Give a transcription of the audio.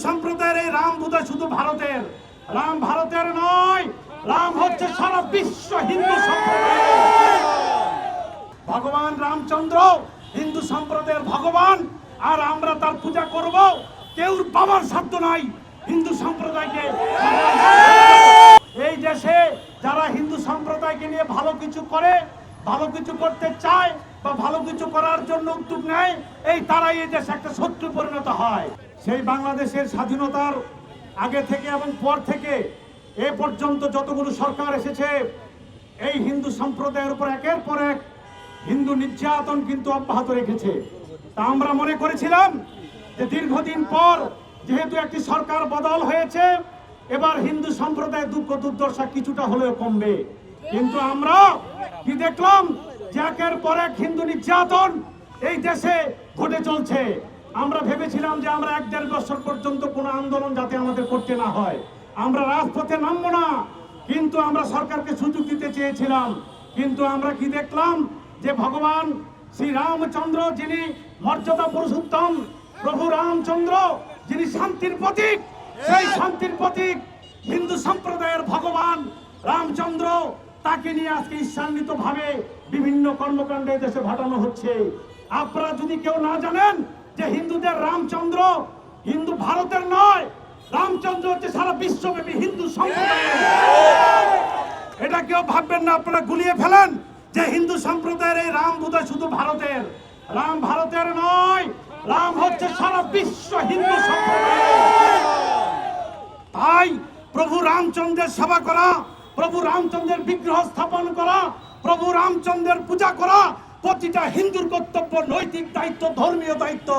সম্প্রদায়ের এই রাম বোধহয় শুধু ভারতের, রাম ভারতের নয়, রাম হচ্ছে সারা বিশ্ব হিন্দু সম্প্রদায়ের। ভগবান রামচন্দ্র হিন্দু সম্প্রদায়ের ভগবান, আর আমরা তার পূজা করব। কেউ বাবার সাধ্য নাই হিন্দু সম্প্রদায়কে। এই দেশে যারা হিন্দু সম্প্রদায়কে নিয়ে ভালো কিছু করে, ভালো কিছু করতে চায় বা ভালো কিছু করার জন্য উদ্যোগ নেয়, এই তারাই এই দেশে একটা শত্রু পরিণত হয়। সেই বাংলাদেশের স্বাধীনতার আগে থেকে এবং পর থেকে এ পর্যন্ত যতগুলো সরকার এসেছে, এই হিন্দু সম্প্রদায়ের উপর একের পর এক হিন্দু নির্যাতন কিন্তু অব্যাহত রেখেছে। তা আমরা মনে করেছিলাম যে দীর্ঘদিন পর যেহেতু একটি সরকার বদল হয়েছে, এবার হিন্দু সম্প্রদায়ের দুঃখ দুর্দশা কিছুটা হলেও কমবে। কিন্তু আমরা কি দেখলাম যে একের পর এক হিন্দু নির্যাতন এই দেশে ঘটে চলছে। আমরা ভেবেছিলাম যে আমরা 1-1.5 বছর পর্যন্ত কোনো আন্দোলন যাতে আমাদের করতে না হয়, আমরা রাজপথে নামবো না। কিন্তু আমরা সরকারকে সুযোগ দিতে চেয়েছিলাম। কিন্তু আমরা কি দেখলাম যে ভগবান শ্রী রামচন্দ্র, যিনি মর্যাদা পুরুষোত্তম, প্রভু রামচন্দ্র যিনি শান্তির প্রতীক, সেই শান্তির প্রতীক হিন্দু সম্প্রদায়ের ভগবান রামচন্দ্র, তাকে নিয়ে আজকে ঈর্ষান্বিত ভাবে বিভিন্ন কর্মকাণ্ডে দেশে ঘটানো হচ্ছে। আপনারা যদি কেউ না জানেন যে হিন্দুদের রামচন্দ্র হিন্দু ভারতের নয়, রামচন্দ্র হচ্ছে সারা বিশ্বব্যাপী হিন্দু সম্প্রদায়ের। এটা কেউ ভাববেন না, আপনারা গুলিয়ে ফেলেন যে হিন্দু সম্প্রদায়ের এই রাম বোধহয় শুধু ভারতের, রাম ভারতের নয়, রাম হচ্ছে সারা বিশ্ব হিন্দু সম্প্রদায়ের। তাই প্রভু রামচন্দ্রের সেবা করা, প্রভু রামচন্দ্রের বিগ্রহ স্থাপন করা, প্রভু রামচন্দ্রের পূজা করা প্রতিটা হিন্দুর কর্তব্য, নৈতিক দায়িত্ব, ধর্মীয় দায়িত্ব।